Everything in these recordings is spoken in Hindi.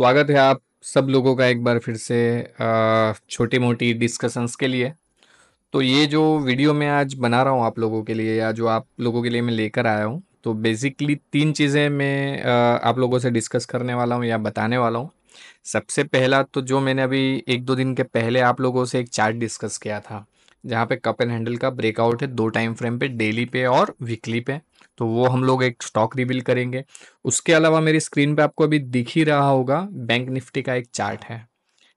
स्वागत है आप सब लोगों का एक बार फिर से छोटी मोटी डिस्कशंस के लिए। तो ये जो वीडियो मैं आज बना रहा हूँ आप लोगों के लिए या जो आप लोगों के लिए मैं लेकर आया हूँ, तो बेसिकली 3 चीज़ें मैं आप लोगों से डिस्कस करने वाला हूँ या बताने वाला हूँ। सबसे पहला तो जो मैंने अभी 1-2 दिन के पहले आप लोगों से एक चार्ट डिस्कस किया था, जहाँ पे कप एंड हैंडल का ब्रेकआउट है 2 टाइम फ्रेम पे, डेली पे और वीकली पे। तो वो हम लोग एक स्टॉक रिवील करेंगे। उसके अलावा मेरी स्क्रीन पे आपको अभी दिख ही रहा होगा, बैंक निफ्टी का एक चार्ट है।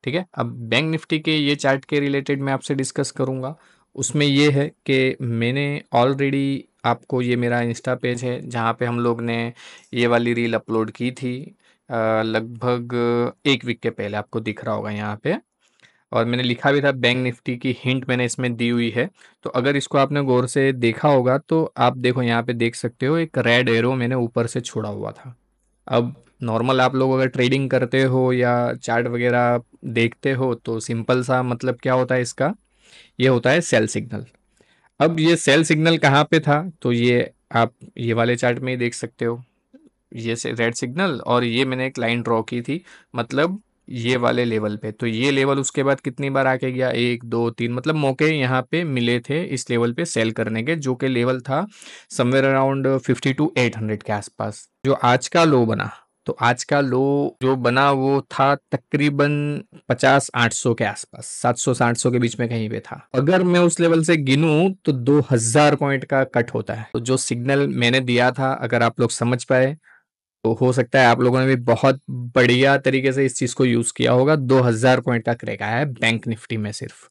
ठीक है, अब बैंक निफ्टी के ये चार्ट के रिलेटेड मैं आपसे डिस्कस करूंगा। उसमें ये है कि मैंने ऑलरेडी आपको, ये मेरा इंस्टा पेज है जहाँ पे हम लोग ने ये वाली रील अपलोड की थी लगभग 1 वीक के पहले, आपको दिख रहा होगा यहाँ पे। और मैंने लिखा भी था, बैंक निफ्टी की हिंट मैंने इसमें दी हुई है। तो अगर इसको आपने गौर से देखा होगा तो आप देखो, यहाँ पे देख सकते हो एक रेड एरो मैंने ऊपर से छोड़ा हुआ था। अब नॉर्मल आप लोग अगर ट्रेडिंग करते हो या चार्ट वगैरह देखते हो तो सिंपल सा मतलब क्या होता है इसका, ये होता है सेल सिग्नल। अब ये सेल सिग्नल कहाँ पे था, तो ये आप ये वाले चार्ट में ही देख सकते हो। ये से रेड सिग्नल, और ये मैंने एक लाइन ड्रॉ की थी, मतलब ये वाले लेवल पे। तो ये लेवल उसके बाद कितनी बार आके गया, 1 2 3, मतलब मौके यहाँ पे मिले थे इस लेवल पे सेल करने के, जो कि लेवल था समवेयर अराउंड 50 to 800 के आसपास। जो आज का लो बना, तो आज का लो जो बना वो था तकरीबन 50 800 के आसपास, 700 700 के बीच में कहीं पे था। अगर मैं उस लेवल से गिनूं तो 2000 पॉइंट का कट होता है। तो जो सिग्नल मैंने दिया था, अगर आप लोग समझ पाए तो हो सकता है आप लोगों ने भी बहुत बढ़िया तरीके से इस चीज को यूज किया होगा। 2000 पॉइंट का क्रैक आया है बैंक निफ्टी में सिर्फ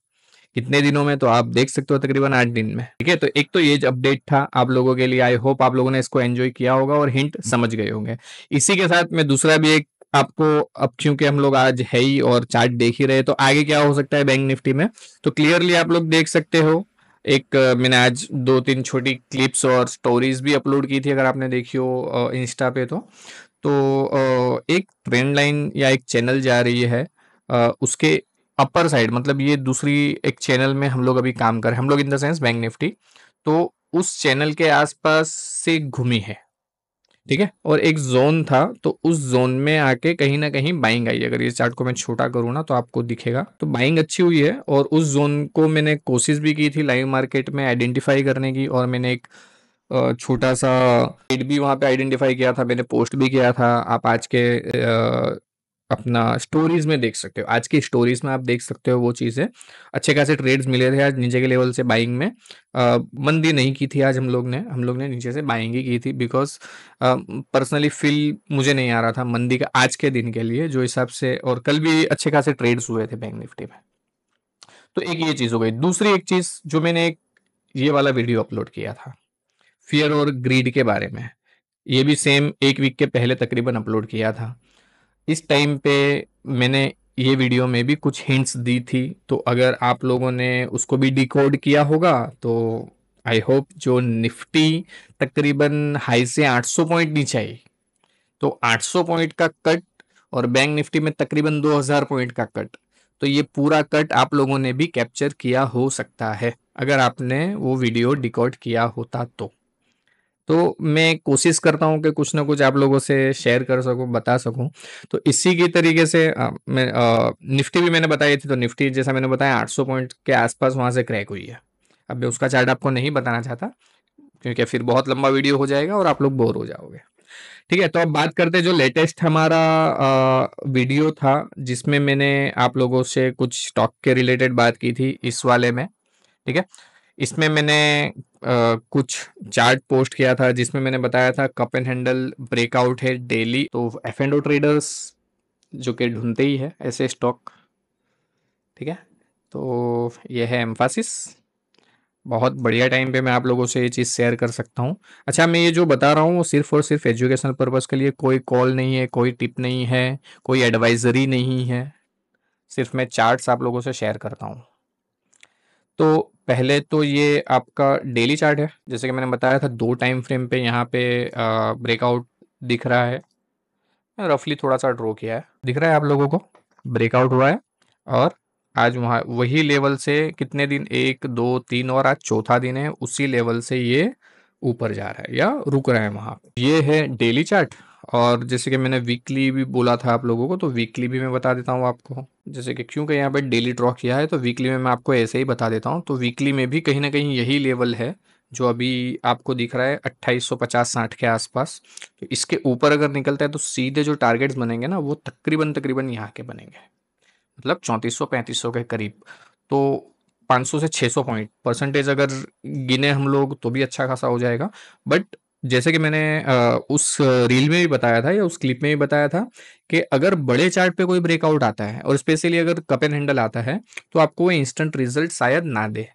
कितने दिनों में, तो आप देख सकते हो तकरीबन 8 दिन में। ठीक है, तो एक तो ये अपडेट था आप लोगों के लिए। आई होप आप लोगों ने इसको एंजॉय किया होगा और हिंट समझ गए होंगे। इसी के साथ मैं दूसरा भी एक आपको, अब क्योंकि हम लोग आज है ही और चार्ट देख ही रहे, तो आगे क्या हो सकता है बैंक निफ्टी में, तो क्लियरली आप लोग देख सकते हो। एक मैंने आज 2 3 छोटी क्लिप्स और स्टोरीज भी अपलोड की थी, अगर आपने देखी हो इंस्टा पे। एक ट्रेंड लाइन या एक चैनल जा रही है उसके अपर साइड, मतलब ये दूसरी एक चैनल में हम लोग अभी काम कर रहे हैं, हम लोग in the sense bank Nifty. तो उस चैनल के आसपास से घूमी है। ठीक है, और एक जोन था, तो उस जोन में आके कहीं ना कहीं बाइंग आई। अगर ये चार्ट को मैं छोटा करूँ ना तो आपको दिखेगा, तो बाइंग अच्छी हुई है। और उस जोन को मैंने कोशिश भी की थी लाइव मार्केट में आइडेंटिफाई करने की, और मैंने एक छोटा सा ट्रेड भी वहां पे आइडेंटिफाई किया था, मैंने पोस्ट भी किया था। आप आज के अपना स्टोरीज में देख सकते हो, आज की स्टोरीज में आप देख सकते हो वो चीज़ें। अच्छे खासे ट्रेड्स मिले थे आज नीचे के लेवल से बाइंग में। मंदी नहीं की थी आज हम लोग ने नीचे से बाइंग ही की थी, बिकॉज पर्सनली फील मुझे नहीं आ रहा था मंदी का आज के दिन के लिए, जो हिसाब से। और कल भी अच्छे खासे ट्रेड्स हुए थे बैंक निफ्टी में। तो एक ये चीज़ हो गई। दूसरी एक चीज़ जो मैंने एक ये वाला वीडियो अपलोड किया था फियर और ग्रीड के बारे में, ये भी सेम 1 वीक के पहले तकरीबन अपलोड किया था। इस टाइम पे मैंने ये वीडियो में भी कुछ हिंट्स दी थी, तो अगर आप लोगों ने उसको भी डिकोड किया होगा तो आई होप जो निफ्टी तकरीबन हाई से 800 पॉइंट नीचे आई, तो 800 पॉइंट का कट, और बैंक निफ्टी में तकरीबन 2000 पॉइंट का कट, तो ये पूरा कट आप लोगों ने भी कैप्चर किया हो सकता है अगर आपने वो वीडियो डिकोड किया होता तो मैं कोशिश करता हूँ कि कुछ ना कुछ आप लोगों से शेयर कर सकूँ, बता सकूँ। तो इसी की तरीके से मैं निफ्टी भी मैंने बताई थी, तो निफ्टी जैसा मैंने बताया 800 पॉइंट के आसपास वहाँ से क्रैक हुई है। अब मैं उसका चार्ट आपको नहीं बताना चाहता, क्योंकि फिर बहुत लंबा वीडियो हो जाएगा और आप लोग बोर हो जाओगे। ठीक है, तो अब बात करते हैं जो लेटेस्ट हमारा वीडियो था, जिसमें मैंने आप लोगों से कुछ स्टॉक के रिलेटेड बात की थी इस वाले में। ठीक है, इसमें मैंने कुछ चार्ट पोस्ट किया था, जिसमें मैंने बताया था कप एंड हैंडल ब्रेकआउट है डेली, तो एफ एंड ओ ट्रेडर्स जो कि ढूंढते ही है ऐसे स्टॉक। ठीक है, तो ये है एम्फासिस। बहुत बढ़िया टाइम पे मैं आप लोगों से ये चीज़ शेयर कर सकता हूँ। अच्छा, मैं ये जो बता रहा हूँ वो सिर्फ और सिर्फ एजुकेशनल पर्पज़ के लिए, कोई कॉल नहीं है, कोई टिप नहीं है, कोई एडवाइजरी नहीं है। सिर्फ मैं चार्ट्स आप लोगों से शेयर करता हूँ। तो पहले तो ये आपका डेली चार्ट है, जैसे कि मैंने बताया था 2 टाइम फ्रेम पे यहाँ पे ब्रेकआउट दिख रहा है। रफली थोड़ा सा ड्रॉ किया है, दिख रहा है आप लोगों को, ब्रेकआउट हुआ है। और आज वहाँ वही लेवल से कितने दिन, 1 2 3, और आज चौथा दिन है, उसी लेवल से ये ऊपर जा रहा है या रुक रहा है वहाँ पे। ये है डेली चार्ट। और जैसे कि मैंने वीकली भी बोला था आप लोगों को, तो वीकली भी मैं बता देता हूँ आपको। जैसे कि क्योंकि यहाँ पे डेली ड्रॉ किया है तो वीकली में मैं आपको ऐसे ही बता देता हूँ। तो वीकली में भी कहीं ना कहीं यही लेवल है जो अभी आपको दिख रहा है 2850-60 के आसपास। तो इसके ऊपर अगर निकलता है तो सीधे जो टारगेट्स बनेंगे ना वो तकरीबन तकरीबन यहाँ के बनेंगे, मतलब 3400-3500 के करीब। तो 500 से 600 पॉइंट परसेंटेज अगर गिने हम लोग तो भी अच्छा खासा हो जाएगा। बट जैसे कि मैंने उस रील में भी बताया था या उस क्लिप में भी बताया था कि अगर बड़े चार्ट पे कोई ब्रेकआउट आता है और स्पेशली अगर कप एंड हैंडल आता है तो आपको वो इंस्टेंट रिजल्ट शायद ना दे।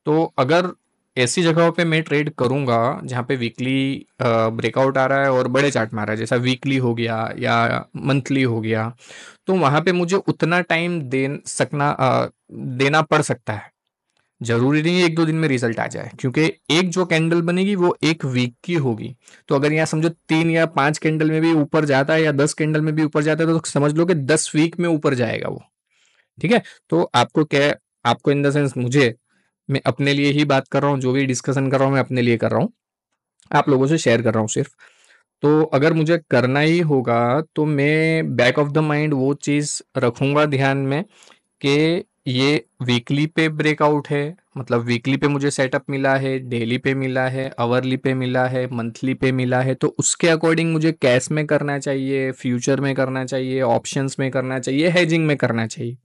तो अगर ऐसी जगहों पे मैं ट्रेड करूंगा जहाँ पे वीकली ब्रेकआउट आ रहा है और बड़े चार्ट में आ रहा है, जैसा वीकली हो गया या मंथली हो गया, तो वहां पे मुझे उतना टाइम देना पड़ सकता है। जरूरी नहीं है एक दो दिन में रिजल्ट आ जाए, क्योंकि एक जो कैंडल बनेगी वो एक वीक की होगी। तो अगर यहाँ समझो 3 या 5 कैंडल में भी ऊपर जाता है या 10 कैंडल में भी ऊपर जाता है तो समझ लो कि 10 वीक में ऊपर जाएगा वो। ठीक है। तो आपको क्या, आपको इन द सेंस मुझे, मैं अपने लिए ही बात कर रहा हूँ, जो भी डिस्कशन कर रहा हूँ मैं अपने लिए कर रहा हूँ, आप लोगों से शेयर कर रहा हूँ सिर्फ। तो अगर मुझे करना ही होगा तो मैं बैक ऑफ द माइंड वो चीज़ रखूंगा ध्यान में कि ये वीकली पे ब्रेकआउट है, मतलब वीकली पे मुझे सेटअप मिला है, डेली पे मिला है, आवरली पे मिला है, मंथली पे मिला है, तो उसके अकॉर्डिंग मुझे कैश में करना चाहिए, फ्यूचर में करना चाहिए, ऑप्शंस में करना चाहिए, हेजिंग में करना चाहिए।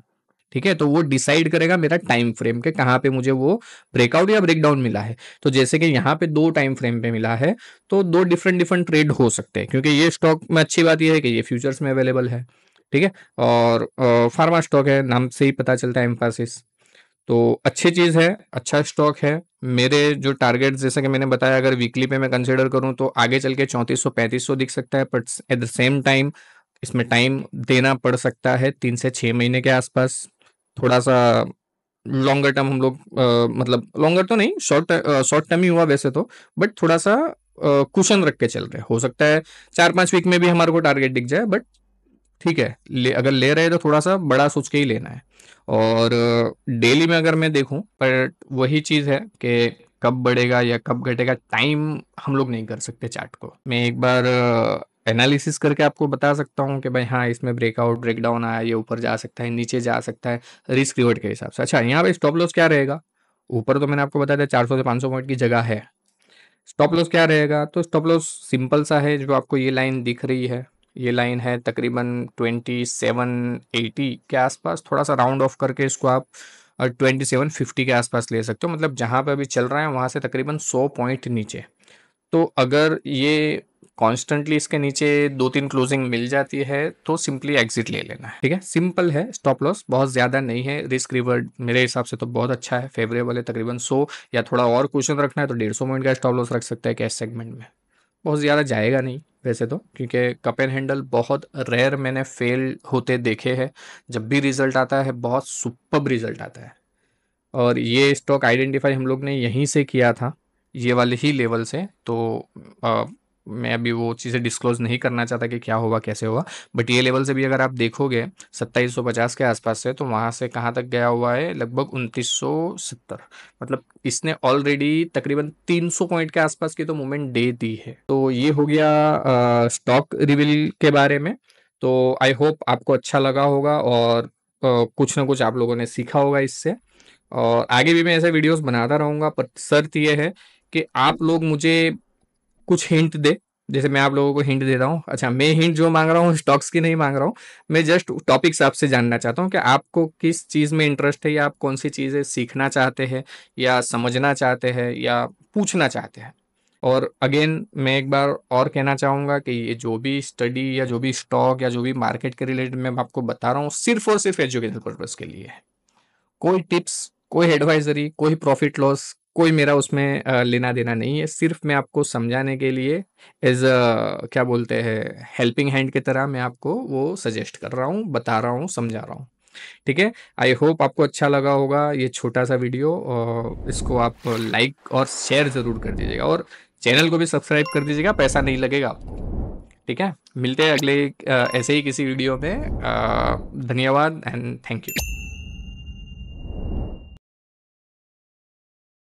ठीक है। तो वो डिसाइड करेगा मेरा टाइम फ्रेम के कहाँ पे मुझे वो ब्रेकआउट या ब्रेकडाउन मिला है। तो जैसे कि यहाँ पे 2 टाइम फ्रेम पे मिला है तो 2 डिफरेंट डिफरेंट ट्रेड हो सकते हैं, क्योंकि ये स्टॉक में अच्छी बात यह है कि ये फ्यूचर्स में अवेलेबल है। ठीक है। और फार्मा स्टॉक है, नाम से ही पता चलता है, एम्फासिस। तो अच्छी चीज़ है, अच्छा स्टॉक है। मेरे जो टारगेट जैसे कि मैंने बताया, अगर वीकली पे मैं कंसिडर करूं तो आगे चल के 3400-3500 दिख सकता है, but at the same time इसमें टाइम देना पड़ सकता है 3 से 6 महीने के आसपास। थोड़ा सा लॉन्गर टर्म हम लोग मतलब लॉन्गर तो नहीं, शॉर्ट टर्म ही हुआ वैसे तो, बट थोड़ा सा कुशन रख के चल रहे, हो सकता है 4-5 वीक में भी हमारे को टारगेट दिख जाए। बट ठीक है, अगर ले रहे हैं तो थोड़ा सा बड़ा सोच के ही लेना है। और डेली में अगर मैं देखूं, पर वही चीज़ है कि कब बढ़ेगा या कब घटेगा टाइम हम लोग नहीं कर सकते चार्ट को। मैं एक बार एनालिसिस करके आपको बता सकता हूँ कि भाई हाँ इसमें ब्रेकआउट ब्रेकडाउन आया, ये ऊपर जा सकता है, नीचे जा सकता है, रिस्क रिवॉर्ड के हिसाब से। अच्छा, यहाँ पे स्टॉप लॉस क्या रहेगा? ऊपर तो मैंने आपको बताया था 400 से 500 पॉइंट की जगह है। स्टॉप लॉस क्या रहेगा? तो स्टॉप लॉस सिंपल सा है, जो आपको ये लाइन दिख रही है, ये लाइन है तकरीबन 2780 के आसपास। थोड़ा सा राउंड ऑफ करके इसको आप 2750 के आसपास ले सकते हो, मतलब जहां पे अभी चल रहा है वहां से तकरीबन 100 पॉइंट नीचे। तो अगर ये कॉन्स्टेंटली इसके नीचे 2-3 क्लोजिंग मिल जाती है तो सिंपली एग्जिट ले लेना है। ठीक है, सिंपल है। स्टॉप लॉस बहुत ज़्यादा नहीं है, रिस्क रिवर्ड मेरे हिसाब से तो बहुत अच्छा है, फेवरेबल है। तकरीबन 100 या थोड़ा और क्वेश्चन रखना है तो 150 पॉइंट का स्टॉप लॉस रख सकता है कैश सेगमेंट में। बहुत ज़्यादा जाएगा नहीं वैसे तो, क्योंकि कप एंड हैंडल बहुत रेयर मैंने फेल होते देखे हैं। जब भी रिजल्ट आता है बहुत सुपर्ब रिजल्ट आता है। और ये स्टॉक आइडेंटिफाई हम लोग ने यहीं से किया था, ये वाले ही लेवल से। तो अ, मैं अभी वो चीज़ें डिस्क्लोज नहीं करना चाहता कि क्या होगा कैसे होगा, बट ये लेवल से भी अगर आप देखोगे 2750 के आसपास से, तो वहाँ से कहाँ तक गया हुआ है? लगभग 2970। मतलब इसने ऑलरेडी तकरीबन 300 पॉइंट के आसपास की तो मूवमेंट दे दी है। तो ये हो गया स्टॉक रिवील के बारे में। तो आई होप आपको अच्छा लगा होगा और कुछ ना कुछ आप लोगों ने सीखा होगा इससे। और आगे भी मैं ऐसे वीडियोस बनाता रहूंगा, पर शर्त यह है कि आप लोग मुझे कुछ हिंट दे, जैसे मैं आप लोगों को हिंट दे रहा हूँ। अच्छा, मैं हिंट जो मांग रहा हूँ स्टॉक्स की नहीं मांग रहा हूँ, मैं जस्ट टॉपिक्स आपसे जानना चाहता हूँ कि आपको किस चीज़ में इंटरेस्ट है, या आप कौन सी चीज़ें सीखना चाहते हैं या समझना चाहते हैं या पूछना चाहते हैं। और अगेन मैं एक बार और कहना चाहूँगा कि ये जो भी स्टडी या जो भी स्टॉक या जो भी मार्केट के रिलेटेड मैं आपको बता रहा हूँ, सिर्फ और सिर्फ एजुकेशनल पर्पज़ के लिए है। कोई टिप्स, कोई एडवाइजरी, कोई प्रॉफिट लॉस, कोई मेरा उसमें लेना देना नहीं है। सिर्फ मैं आपको समझाने के लिए एज अ क्या बोलते हैं, हेल्पिंग हैंड की तरह मैं आपको वो सजेस्ट कर रहा हूँ, बता रहा हूँ, समझा रहा हूँ। ठीक है। आई होप आपको अच्छा लगा होगा ये छोटा सा वीडियो, और इसको आप लाइक और शेयर ज़रूर कर दीजिएगा, और चैनल को भी सब्सक्राइब कर दीजिएगा, पैसा नहीं लगेगा आपको। ठीक है, मिलते हैं अगले ऐसे ही किसी वीडियो में। धन्यवाद एंड थैंक यू।